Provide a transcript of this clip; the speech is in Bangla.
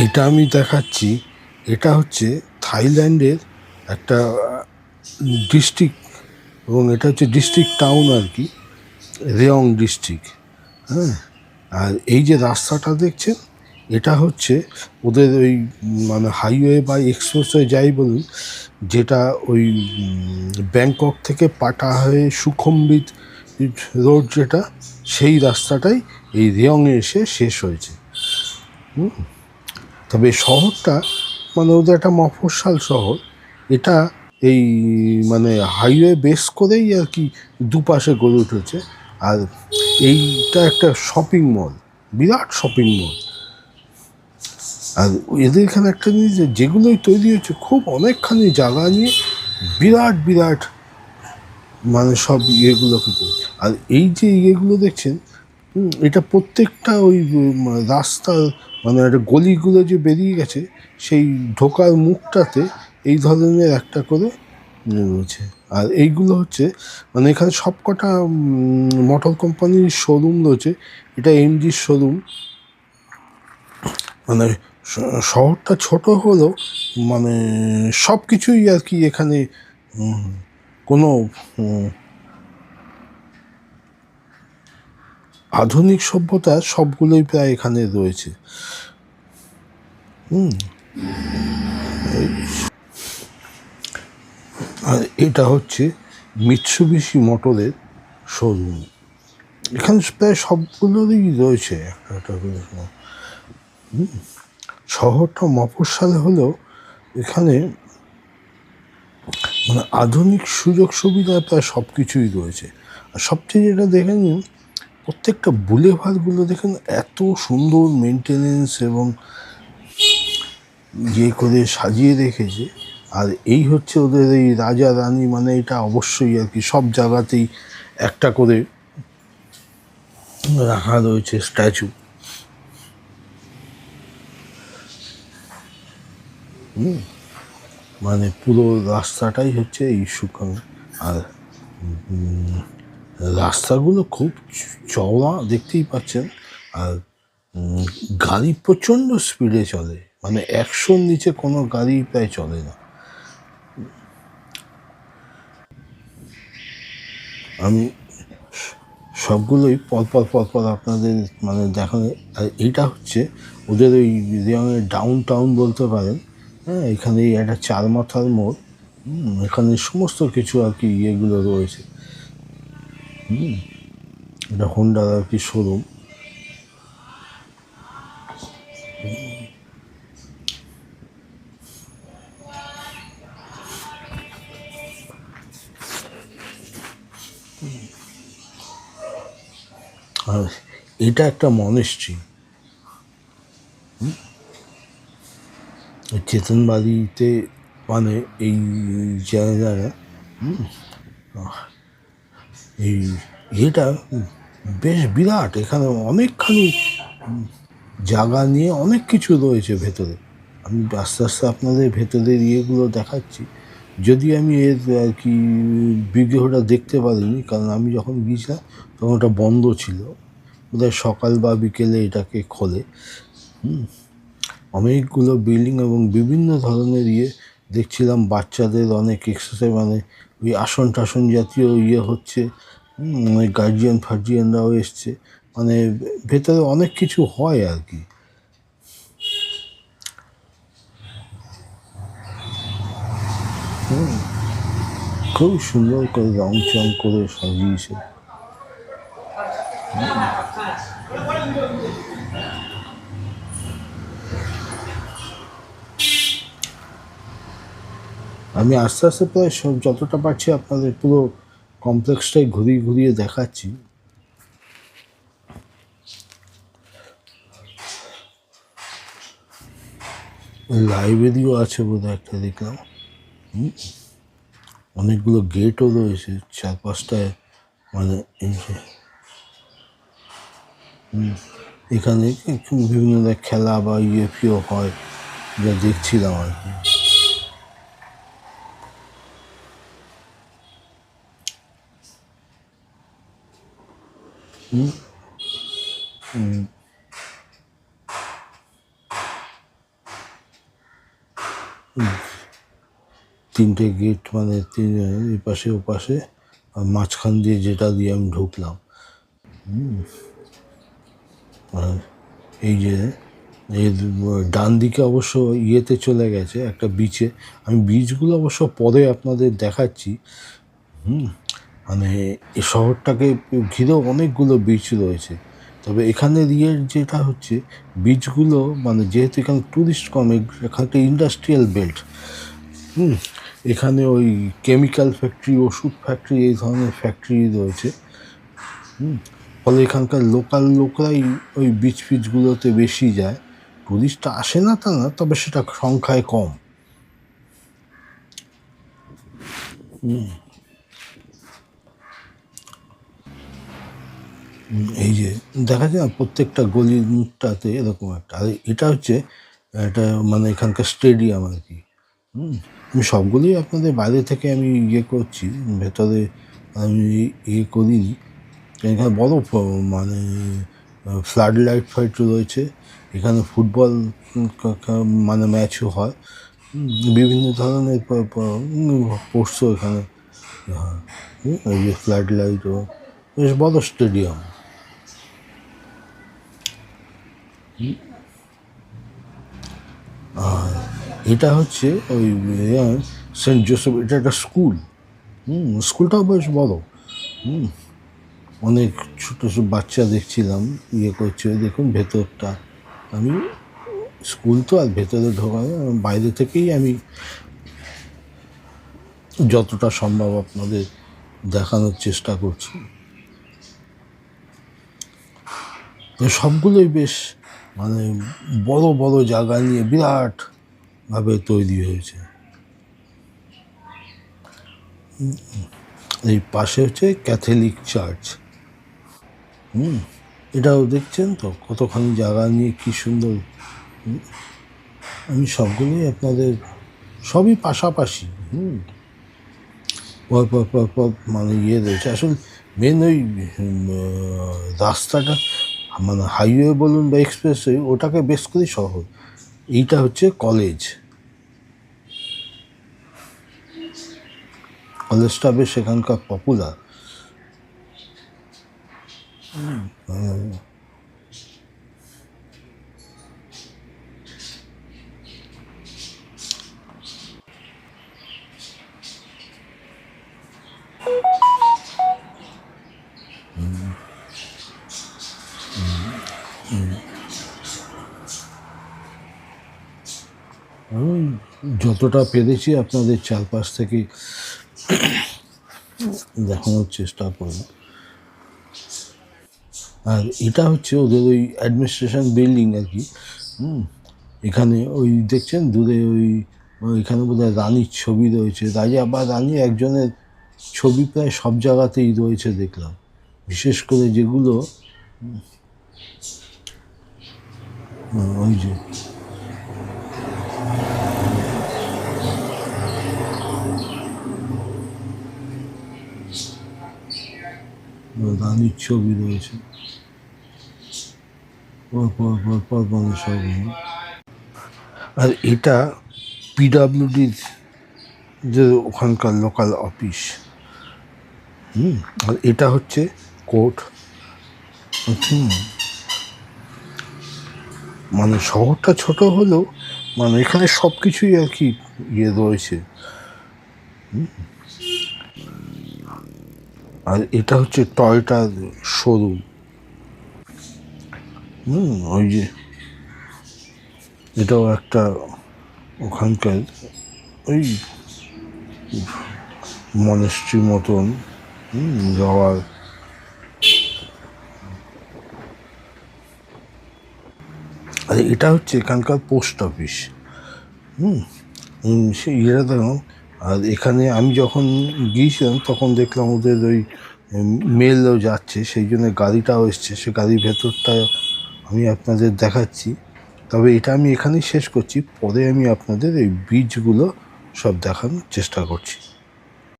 এটা আমি দেখাচ্ছি, এটা হচ্ছে থাইল্যান্ডের একটা ডিস্ট্রিক্ট, এবং এটা হচ্ছে ডিস্ট্রিক্ট টাউন আর কি, রেয়ং ডিস্ট্রিক্ট। হ্যাঁ, আর এই যে রাস্তাটা দেখছেন, এটা হচ্ছে ওদের ওই মানে হাইওয়ে বা এক্সপ্রেসওয়ে যাই বলুন, যেটা ওই ব্যাংকক থেকে পাটা হয়ে সুখমবিত রোড যেটা, সেই রাস্তাটাই এই রেয়ংয়ে এসে শেষ হয়েছে। তবে শহরটা মানে ওদের একটা মফস্বল শহর। এটা এই মানে হাইওয়ে বেস করেই আর কি দুপাশে গড়ে উঠেছে। আর এইটা একটা শপিং মল, বিরাট শপিং মল। আর এদের এখানে একটা জিনিস, যেগুলোই তৈরি হচ্ছে খুব অনেকখানি জায়গা নিয়ে বিরাট বিরাট মানে সব ইয়েগুলোকে তৈরি। আর এই যে ইয়েগুলো দেখছেন, এটা প্রত্যেকটা ওই রাস্তার মানে একটা গলিগুলো যে বেরিয়ে গেছে, সেই ঢোকার মুখটাতে এই ধরনের একটা করে রয়েছে। আর এইগুলো হচ্ছে মানে এখানে সব কটা মোটর কোম্পানির শোরুম রয়েছে। এটা এমজির শোরুম। মানে শহরটা ছোট হলেও মানে সব কিছুই আর কি এখানে কোনো আধুনিক সভ্যতার সবগুলোই প্রায় এখানে রয়েছে। আর এটা হচ্ছে মিৎসুবিশি মোটরের শোরুম। এখানে প্রায় সবগুলোরই রয়েছে একটা একটা করে। শহরটা মফস্বল হলেও এখানে মানে আধুনিক সুযোগ সুবিধা প্রায় সব কিছুই রয়েছে। আর সবচেয়ে যেটা দেখে নিন, প্রত্যেকটা বুলেভারগুলো দেখেন এত সুন্দর মেনটেনেন্স এবং ইয়ে করে সাজিয়ে রেখেছে। আর এই হচ্ছে ওদের এই রাজা রানী, মানে এটা অবশ্যই আর কি সব জায়গাতেই একটা করে রাখা রয়েছে স্ট্যাচু। মানে পুরো রাস্তাটাই হচ্ছে এই সুখাম। আর রাস্তাগুলো খুব চওড়া, দেখতেই পাচ্ছেন। আর গাড়ি প্রচণ্ড স্পিডে চলে, মানে 100-র নিচে কোনো গাড়ি প্রায় চলে না। আমি সবগুলোই পরপর পরপর আপনাদের মানে দেখানো। আর এইটা হচ্ছে ওদের ওই রিয়াংয়ের ডাউন টাউন বলতে পারেন। হ্যাঁ, এখানে একটা চার মাথার মোড়, এখানে সমস্ত কিছু আর কি ইয়েগুলো রয়েছে। এটা হোন্ডার আর কি শোরুম। আর এটা একটা মনেস্ট্রি, চেতনবাড়িতে মানে এই জায়গাটা এই এটা বেশ বিরাট। এখানে অনেকখানি জায়গা নিয়ে অনেক কিছু রয়েছে ভেতরে। আমি আস্তে আস্তে আপনাদের ভেতরের ইয়েগুলো দেখাচ্ছি। যদি আমি এর আর কি বিগ্রহটা দেখতে পারিনি, কারণ আমি যখন গিয়েছিলাম তখন ওটা বন্ধ ছিল। বোধহয় সকাল বা বিকেলে এটাকে খোলে। অনেকগুলো বিল্ডিং এবং বিভিন্ন ধরনের ইয়ে দেখছিলাম। বাচ্চাদের অনেক এক্সারসাইজ, মানে ওই আসন টাসন জাতীয় ইয়ে হচ্ছে। অনেক গার্জিয়ান ফার্জিয়ানরাও এসছে। মানে ভেতরে অনেক কিছু হয় আর কি। খুব সুন্দর করে রং চং করে সাজিয়েছে। আমি আস্তে আস্তে প্রায় সব যতটা পারছি আপনাদের পুরো কমপ্লেক্সটাই ঘুরিয়ে ঘুরিয়ে দেখাচ্ছি। লাইব্রেরিও আছে বোধহয় একটা দেখলাম। অনেকগুলো গেটও রয়েছে চারপাশটায়। মানে এখানে বিভিন্ন খেলা বা ইয়ে ফিও হয়, যা দেখছিলাম আর কি। তিনটে গেট, মানে এই পাশে ও পাশে, আর মাঝখান দিয়ে যেটা দিয়ে আমি ঢুকলাম। আর এই যে এর ডান দিকে অবশ্য ইয়েতে চলে গেছে একটা বিচে। আমি বিচগুলো অবশ্য পরে আপনাদের দেখাচ্ছি। মানে এই শহরটাকে ঘিরেও অনেকগুলো বিচ রয়েছে, তবে এখানের ইয়ের যেটা হচ্ছে বিচগুলো, মানে যেহেতু এখানে ট্যুরিস্ট কম, এখানে একটা ইন্ডাস্ট্রিয়াল বেল্ট। এখানে ওই কেমিক্যাল ফ্যাক্টরি, ওষুধ ফ্যাক্টরি, এই ধরনের ফ্যাক্টরি রয়েছে। ফলে এখানকার লোকাল লোকরাই ওই বিচ ফিচগুলোতে বেশি যায়। টুরিস্ট আসে না তা না, তবে সেটা সংখ্যায় কম। এই যে দেখা যায় না, প্রত্যেকটা গলির মুখটাতে এরকম একটা। আর এটা হচ্ছে একটা মানে এখানকার স্টেডিয়াম আর কি। আমি সবগুলোই আপনাদের বাইরে থেকে আমি ইয়ে করছি, ভেতরে আমি ইয়ে করিনি। এখানে বড় মানে ফ্লাড লাইট ফাইট রয়েছে। এখানে ফুটবল মানে ম্যাচও হয়। বিভিন্ন ধরনের স্পোর্টসও এখানে হয়। এই যে ফ্লাড লাইটও, বেশ বড় স্টেডিয়াম। আর এটা হচ্ছে ওই সেন্ট জোসেফ, এটা একটা স্কুল। স্কুলটাও বেশ বড়। অনেক ছোটো ছোটো বাচ্চা দেখছিলাম ইয়ে করছে। দেখুন ভেতরটা, আমি স্কুল তো আর ভেতরে ঢোকা, বাইরে থেকেই আমি যতটা সম্ভব আপনাদের দেখানোর চেষ্টা করছি। সবগুলোই বেশ মানে বড় বড় জায়গা নিয়ে বিরাটভাবে তৈরি হয়েছে। এই পাশে হচ্ছে ক্যাথলিক চার্চ। এটাও দেখছেন তো কতখানি জায়গা নিয়ে কি সুন্দর। আমি সবগুলোই আপনাদের, সবই পাশাপাশি। পর মানে ইয়ে রয়েছে। আসলে মেন ওই রাস্তাটা, মানে হাইওয়ে বলুন বা এক্সপ্রেসওয়ে, ওটাকে বেশ করেই শহর। এইটা হচ্ছে কলেজ। কলেজটা বেশ এখানকার পপুলার। আমি যতটা পেরেছি আপনাদের চারপাশ থেকে দেখানোর চেষ্টা করব। আর এটা হচ্ছে ওদের ওই অ্যাডমিনিস্ট্রেশন বিল্ডিং আর কি। এখানে ওই দেখছেন দূরে ওইখানে বোধহয় রানীর ছবি রয়েছে। রাজা বা রানী একজনের ছবি প্রায় সব জায়গাতেই রয়েছে দেখলাম, বিশেষ করে যেগুলো ওই যে রানীর ছবি রয়েছে মানে সব। আর এটা পিডাব্লিউডির যে ওখানকার লোকাল অফিস। আর এটা হচ্ছে কোর্ট। মানে শহরটা ছোট হলেও মানে এখানে সব কিছুই আর কি ইয়ে রয়েছে। আর এটা হচ্ছে টয়োটার শোরুম। ওই যে এটাও একটা ওখানকার ওই মনেস্ট্রি মতন যাওয়ার। আর এটা হচ্ছে এখানকার পোস্ট অফিস। সে ইয়েটা দেখলাম। আর এখানে আমি যখন গিয়েছিলাম তখন দেখলাম ওদের ওই মেলও যাচ্ছে, সেই জন্য গাড়িটাও এসছে। সে গাড়ির ভেতরটা আমি আপনাদের দেখাচ্ছি। তবে এটা আমি এখানেই শেষ করছি, পরে আমি আপনাদের এই বীজগুলো সব দেখানোর চেষ্টা করছি।